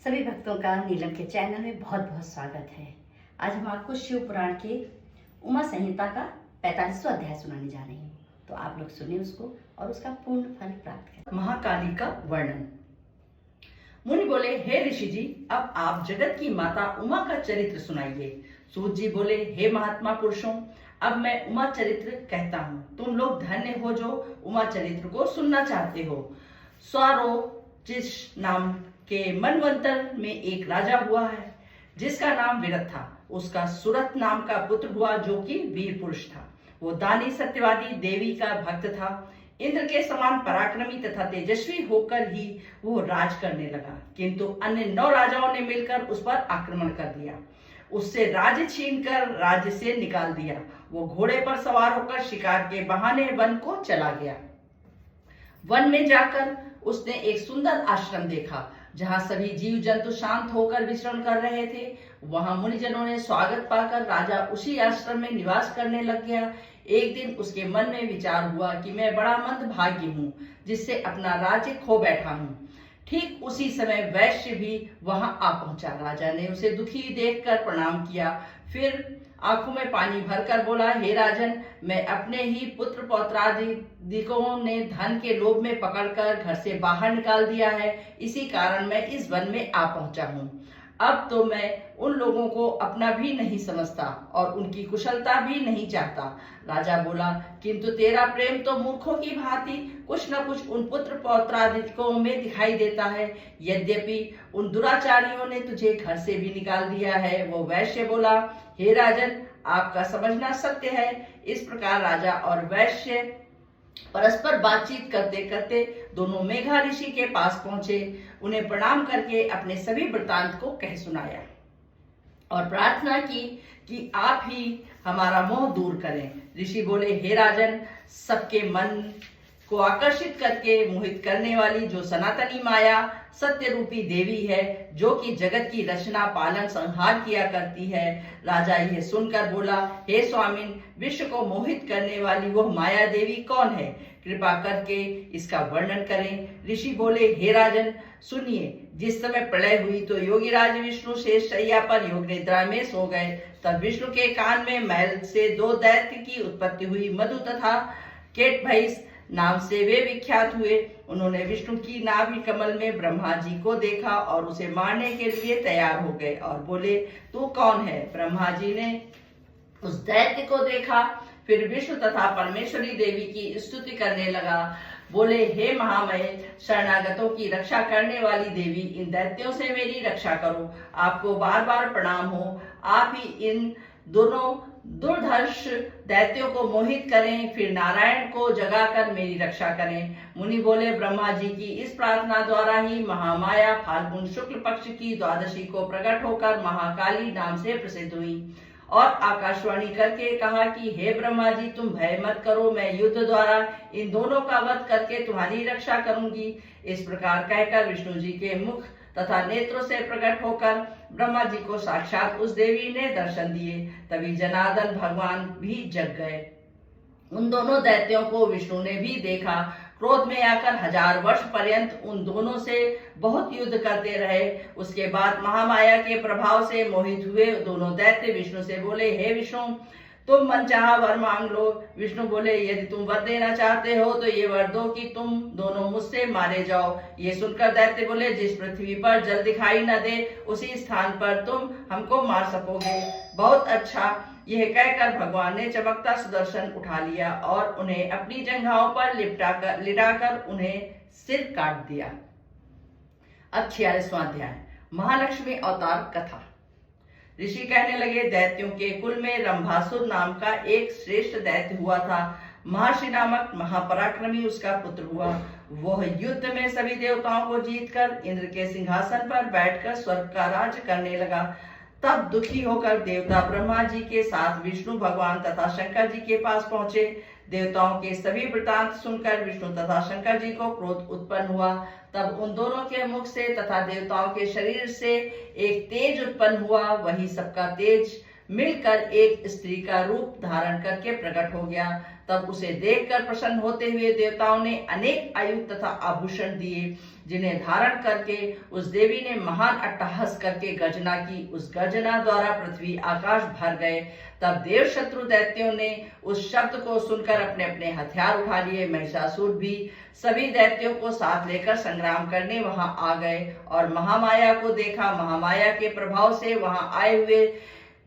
सभी भक्तों का नीलम के चैनल में बहुत बहुत स्वागत है। आज हम आपको शिव पुराण के उमा संहिता का 45वां अध्याय सुनाने जा रही हूँ, तो आप लोग सुने उसको और उसका पूर्ण फल प्राप्त करें। महाकाली का वर्णन। मुनि बोले, हे ऋषि जी, अब आप जगत की माता उमा का चरित्र सुनाइए। सूत जी बोले, हे महात्मा पुरुषों, अब मैं उमा चरित्र कहता हूँ। तुम लोग धन्य हो जो उमा चरित्र को सुनना चाहते हो। स्वारोचिष नाम के मनवंतर में एक राजा हुआ है जिसका नाम विरत था। उसका सुरत नाम का पुत्र हुआ जो कि वीर पुरुष था। वो दानी सत्यवादी देवी का भक्त था। इंद्र के समान पराक्रमी तथा तेजस्वी होकर ही वो राज करने लगा, किंतु अन्य 9 राजाओं ने मिलकर उस पर आक्रमण कर दिया। उससे राज्य छीनकर राज्य से निकाल दिया। वो घोड़े पर सवार होकर शिकार के बहाने वन को चला गया। वन में जाकर उसने एक सुंदर आश्रम देखा जहां सभी जीव जंतु शांत होकर विचरण कर रहे थे। वहां मुनिजनों ने स्वागत पाकर राजा उसी आश्रम में निवास करने लग गया। एक दिन उसके मन में विचार हुआ कि मैं बड़ा मंदभागी हूँ जिससे अपना राज्य खो बैठा हूँ। ठीक उसी समय वैश्य भी वहां आ पहुंचा। राजा ने उसे दुखी देखकर प्रणाम किया, फिर आंखों में पानी भरकर बोला, हे राजन, मैं अपने ही पुत्र पौत्रादिकों ने धन के लोभ में पकड़कर घर से बाहर निकाल दिया है। इसी कारण मैं इस वन में आ पहुंचा हूँ। अब तो मैं उन लोगों को अपना भी नहीं समझता और उनकी कुशलता भी नहीं चाहता। राजा बोला, किंतु तेरा प्रेम तो मूर्खों की भांति कुछ न कुछ उन पुत्र पौत्रादिकों में दिखाई देता है। यद्यपि उन दुराचारियों ने तुझे घर से भी निकाल दिया है। वो वैश्य बोला, हे राजन, आपका समझना सत्य है। इस प्रकार राजा और वैश्य परस्पर बातचीत करते करते दोनों मेघा ऋषि के पास पहुंचे। उन्हें प्रणाम करके अपने सभी वृतांत को कह सुनाया और प्रार्थना की कि आप ही हमारा मोह दूर करें। ऋषि बोले, हे राजन, सबके मन को आकर्षित करके मोहित करने वाली जो सनातनी माया सत्य रूपी देवी है, जो कि जगत की रचना पालन संहार किया करती है। राजा यह सुनकर बोला, हे स्वामिन, विश्व को मोहित करने वाली वह माया देवी कौन है? कृपा करके इसका वर्णन करें। ऋषि बोले, हे राजन, सुनिए। जिस समय प्रलय हुई तो योगीराज विष्णु शेष शैया पर योग निद्रा में सो गए। तब विष्णु के कान में मैल से 2 दैत्य की उत्पत्ति हुई। मधु तथा केटभैस नाम से वे विख्यात हुए। उन्होंने विष्णु की नाभि कमल में ब्रह्मा जी को देखा और उसे मारने के लिए तैयार हो गए और बोले, तू कौन है? ब्रह्मा जी ने उस दैत्य को देखा, फिर विष्णु तथा परमेश्वरी देवी की स्तुति करने लगा। बोले, हे महामय, शरणागतों की रक्षा करने वाली देवी, इन दैत्यों से मेरी रक्षा करो। आपको बार बार प्रणाम हो। आप ही इन दोनों दुर्धर्ष दैत्यों को मोहित करें, फिर नारायण को जगाकर मेरी रक्षा करें। मुनि बोले, ब्रह्मा जी की इस प्रार्थना द्वारा ही महामाया फाल्गुन शुक्ल पक्ष की द्वादशी को प्रकट होकर महाकाली नाम से प्रसिद्ध हुई और आकाशवाणी करके कहा कि हे ब्रह्मा जी, तुम भय मत करो, मैं युद्ध द्वारा इन दोनों का वध करके तुम्हारी रक्षा करूंगी। इस प्रकार कहकर विष्णु जी के मुख तथा नेत्रों से प्रकट होकर ब्रह्मा जी को साक्षात उस देवी ने दर्शन दिए। तभी जनार्दन भगवान भी जग गए। उन दोनों दैत्यों को विष्णु ने भी देखा। क्रोध में आकर 1000 वर्ष पर्यंत उन दोनों से बहुत युद्ध करते रहे। उसके बाद महामाया के प्रभाव से मोहित हुए दोनों दैत्य विष्णु से बोले, हे विष्णु, तुम मनचाहा वर मांग लो। विष्णु बोले, यदि तुम वर देना चाहते हो तो ये वर दो कि तुम दोनों मुझसे मारे जाओ। ये सुनकर दैत्य बोले, जिस पृथ्वी पर जल दिखाई न दे उसी स्थान पर तुम हमको मार सकोगे। बहुत अच्छा। यह कहकर भगवान ने चमकता सुदर्शन उठा लिया और उन्हें अपनी जंघाओं पर लिटाकर उन्हें सिर काट दिया। अब 46वां अध्याय, महालक्ष्मी अवतार कथा। ऋषि कहने लगे, दैत्यों के कुल में रंभासुर नाम का एक श्रेष्ठ दैत्य हुआ था। महर्षि नामक महापराक्रमी उसका पुत्र हुआ। वह युद्ध में सभी देवताओं को जीतकर इंद्र के सिंहासन पर बैठकर स्वर्ग का राज करने लगा। तब दुखी होकर देवता ब्रह्मा जी के साथ विष्णु भगवान तथा शंकर जी के पास पहुंचे। देवताओं के सभी वृतांत सुनकर विष्णु तथा शंकर जी को क्रोध उत्पन्न हुआ। तब उन दोनों के मुख से तथा देवताओं के शरीर से एक तेज उत्पन्न हुआ। वही सबका तेज मिलकर एक स्त्री का रूप धारण करके प्रकट हो गया। तब उसे देखकर प्रसन्न होते हुए देवताओं ने अनेक आयुध तथा आभूषण दिए, जिन्हें धारण करके उस देवी ने महान अट्टहास करके गर्जना की। उस गर्जना द्वारा पृथ्वी आकाश भर गए। तब देव शत्रु दैत्यों ने उस शब्द को सुनकर अपने अपने हथियार उठा लिए। महिषासुर भी सभी दैत्यों को साथ लेकर संग्राम करने वहां आ गए और महामाया को देखा। महामाया के प्रभाव से वहां आए हुए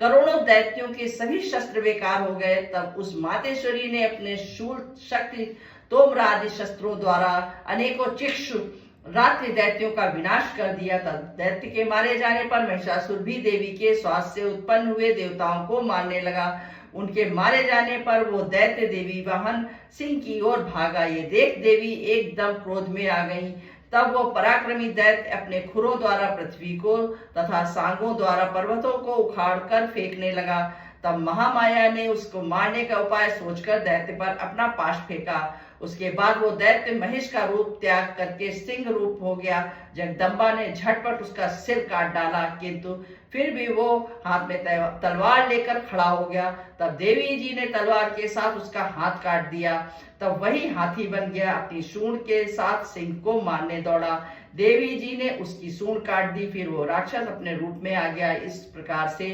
करोड़ों दैत्यों के सभी शस्त्र बेकार हो गए। तब उस मातेश्वरी ने अपने शूल, शक्ति, तोमर आदि शस्त्रों द्वारा अनेकों चिक्षु रात्रि दैत्यों का विनाश कर दिया। तब दैत्य के मारे जाने पर महिषासुर भी देवी के श्वास से उत्पन्न हुए देवताओं को मारने लगा। उनके मारे जाने पर वो दैत्य देवी वाहन सिंह की ओर भागा। ये देख देवी एकदम क्रोध में आ गई। तब वो पराक्रमी दैत्य अपने खुरों द्वारा पृथ्वी को तथा सांगों द्वारा पर्वतों को उखाड़कर फेंकने लगा। तब महामाया ने उसको मारने का उपाय सोचकर दैत्य पर अपना पाश फेंका। उसके बाद वो दैत्य महिष का रूप त्याग करके सिंह रूप हो गया। जगदम्बा ने झटपट उसका सिर काट डाला, किंतु फिर भी वो हाथ में तलवार लेकर खड़ा हो गया। तब देवी जी ने तलवार के साथ उसका हाथ काट दिया। तब वही हाथी बन गया, अपनी सूंड के साथ सिंह को मारने दौड़ा। देवी जी ने उसकी सूंड काट दी। फिर वो राक्षस अपने रूप में आ गया। इस प्रकार से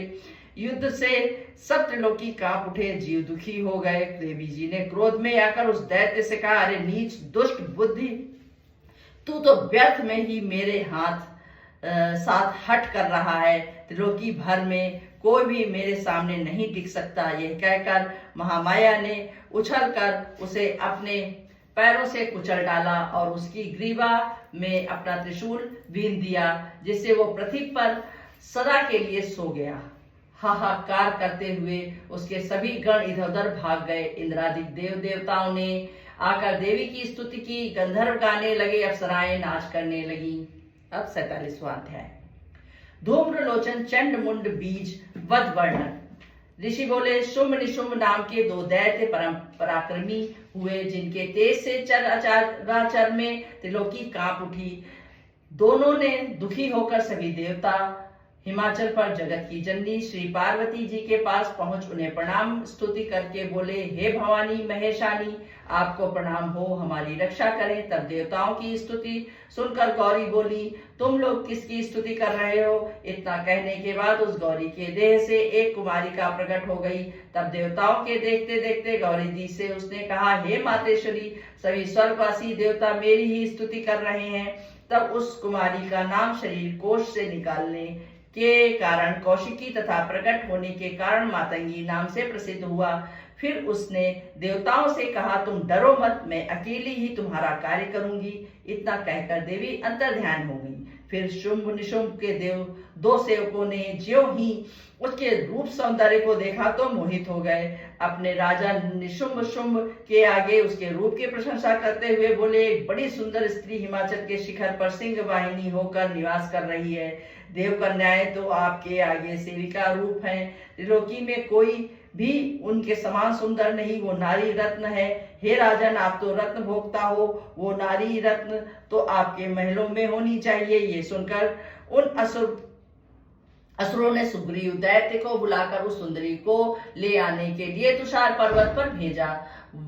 युद्ध से सब त्रिलोकी कांप उठे, जीव दुखी हो गए। देवी जी ने क्रोध में आकर उस दैत्य से कहा, अरे नीच दुष्ट बुद्धि, तू तो व्यर्थ में ही मेरे साथ हट कर रहा है। त्रिलोकी भर में कोई भी मेरे सामने नहीं टिक सकता। यह कहकर महामाया ने उछलकर उसे अपने पैरों से कुचल डाला और उसकी ग्रीवा में अपना त्रिशूल बीन दिया, जिससे वो पृथ्वी पर सदा के लिए सो गया। हाहाकार करते हुए उसके सभी गण इधर उधर भाग गए। इंद्रादि देव देवताओं ने आकर देवी की स्तुति की, गंधर्व गाने लगे, अप्सराएं नाच करने लगी। अब 47वां अध्याय। धूम्रलोचन चंड मुंड बीज वध वर्णन। ऋषि बोले, शुंभ निशुंभ नाम के दो दैत्य परम पराक्रमी हुए, जिनके तेज से चराचर में त्रिलोकी कांप उठी। दोनों ने दुखी होकर सभी देवता हिमाचल पर जगत की जननी श्री पार्वती जी के पास पहुंच उन्हें प्रणाम स्तुति करके बोले, हे भवानी महेशानी, आपको प्रणाम हो, हमारी रक्षा करें। तब देवताओं की स्तुति सुनकर गौरी बोली, तुम लोग किसकी स्तुति कर रहे हो? इतना कहने के बाद उस गौरी के देह से एक कुमारिका प्रकट हो गई। तब देवताओं के देखते देखते गौरी जी से उसने कहा, हे मातेश्वरी, सभी स्वर्गवासी देवता मेरी ही स्तुति कर रहे हैं। तब उस कुमारी का नाम शरीर कोश से निकालने के कारण कौशिकी तथा प्रकट होने के कारण मातंगी नाम से प्रसिद्ध हुआ। फिर उसने देवताओं से कहा, तुम डरो मत, मैं अकेली ही तुम्हारा कार्य करूंगी। इतना कहकर देवी अंतर्ध्यान हो गई। फिर शुंभ निशुंभ के दो सेवकों ने ज्यों ही उसके रूप सौंदर्य को देखा तो मोहित हो गए। अपने राजा निशुंभ शुंभ के आगे उसके रूप की प्रशंसा करते हुए बोले, एक बड़ी सुंदर स्त्री हिमाचल के शिखर पर सिंह वाहिनी होकर निवास कर रही है। देवकन्याएं तो आपके आगे सेविका रूप हैं। त्रिलोकी में कोई भी उनके समान सुंदर नहीं, वो नारी रत्न है। हे राजन, आप तो रत्न भोक्ता हो, वो नारी रत्न तो आपके महलों में होनी चाहिए। ये सुनकर उन असुरों ने सुग्रीव दैत्य को बुलाकर उस सुंदरी को ले आने के लिए तुषार पर्वत पर भेजा।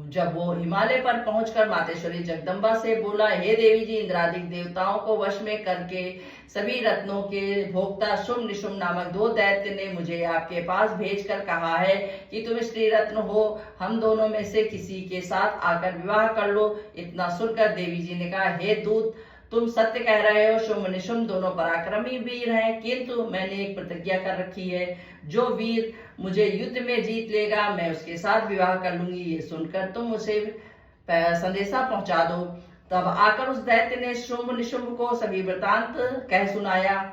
जब वो हिमालय पर पहुंचकर मातेश्वरी जगदम्बा से बोला, हे देवी जी, इंद्रादिक देवताओं को वश में करके सभी रत्नों के भोक्ता शुंभ निशुंभ नामक दो दैत्य ने मुझे आपके पास भेजकर कहा है कि तुम स्त्री रत्न हो, हम दोनों में से किसी के साथ आकर विवाह कर लो। इतना सुनकर देवी जी ने कहा, हे दूत, तुम सत्य कह रहे हो। शुंभ निशुंभ दोनों पराक्रमी वीर हैं, किंतु मैंने एक प्रतिज्ञा कर रखी है, जो वीर मुझे युद्ध में जीत लेगा मैं उसके साथ विवाह कर लूंगी। ये सुनकर तुम उसे संदेशा पहुंचा दो। तब आकर उस दैत्य ने शुंभ निशुंभ को सभी वृतांत कह सुनाया।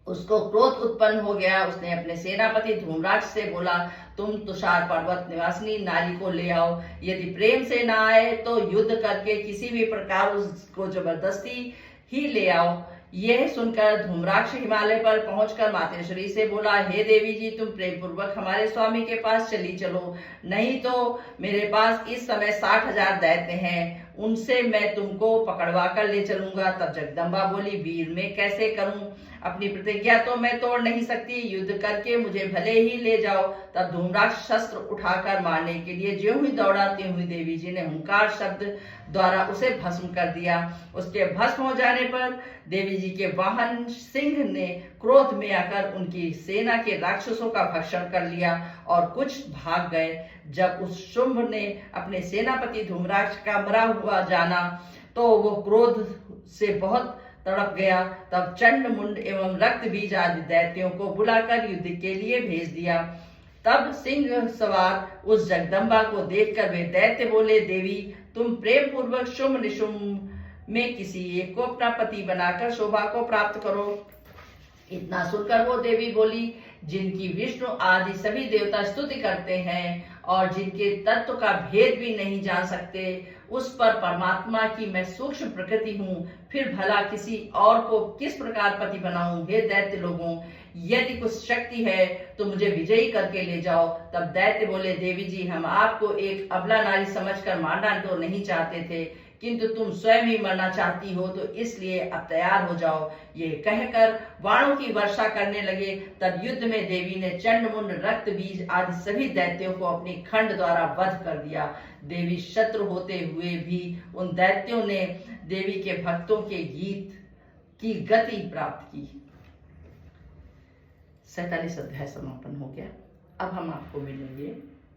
उसको क्रोध उत्पन्न हो गया। उसने अपने सेनापति धूम्राक्ष से बोला, तुम तुषार पर्वत निवासिनी नारी को ले आओ। यदि प्रेम से ना आए तो युद्ध करके किसी भी प्रकार उसको जबरदस्ती ही ले आओ। यह सुनकर धूम्राक्ष हिमालय पर पहुंचकर मातेश्वरी से बोला, हे देवी जी, तुम प्रेम पूर्वक हमारे स्वामी के पास चली चलो, नहीं तो मेरे पास इस समय 60,000 दैत्य हैं, उनसे मैं तुमको पकड़वा कर ले चलूंगा। तब जगदम्बा बोली, वीर मैं कैसे करूं? अपनी प्रतिज्ञा तो मैं तोड़ नहीं सकती, युद्ध करके मुझे भले ही ले जाओ। तब धूम्राक्ष शस्त्र उठाकर मारने के लिए ज्यों ही दौड़ाती हुई देवी जी ने हुंकार शब्द द्वारा उसे भस्म कर दिया। उसके भस्म हो जाने पर देवी जी के वाहन सिंह ने क्रोध में आकर उनकी सेना के राक्षसों का भक्षण कर लिया और कुछ भाग गए। जब उस शुंभ ने अपने सेनापति धूम्राक्ष का मरा हुआ जाना तो वो क्रोध से बहुत तड़प गया। तब चंड मुंड एवं रक्त बीज आदि दैत्यों को बुलाकर युद्ध के लिए भेज दिया। तब सिंह सवार उस जगदम्बा को देखकर वे दैत्य बोले, देवी तुम प्रेम पूर्वक शुंभ निशुंभ में किसी एक को अपना पति बनाकर शोभा को प्राप्त करो। इतना सुनकर वो देवी बोली, जिनकी विष्णु आदि सभी देवता स्तुति करते हैं और जिनके तत्व का भेद भी नहीं जान सकते, उस पर परमात्मा की मैं सूक्ष्म प्रकृति हूँ, फिर भला किसी और को किस प्रकार पति बनाऊं। हे दैत्य लोगों, यदि कुछ शक्ति है तो मुझे विजयी करके ले जाओ। तब दैत्य बोले, देवी जी हम आपको एक अबला नारी समझकर मारना तो नहीं चाहते थे, किंतु तुम स्वयं ही मरना चाहती हो, तो इसलिए अब तैयार हो जाओ। ये कहकर बाणों की वर्षा करने लगे। तब युद्ध में देवी ने चंडमुंड रक्त बीज आदि सभी दैत्यों को अपनी खंड द्वारा वध कर दिया। देवी शत्रु होते हुए भी उन दैत्यों ने देवी के भक्तों के गीत की गति प्राप्त की। 47 अध्याय समापन हो गया। अब हम आपको मिलेंगे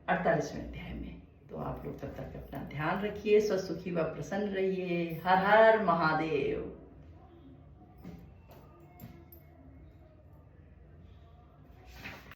48वें अध्याय में। तो आप लोग तब तक अपना ध्यान रखिए, स्वस्थ सुखी व प्रसन्न रहिए। हर हर महादेव।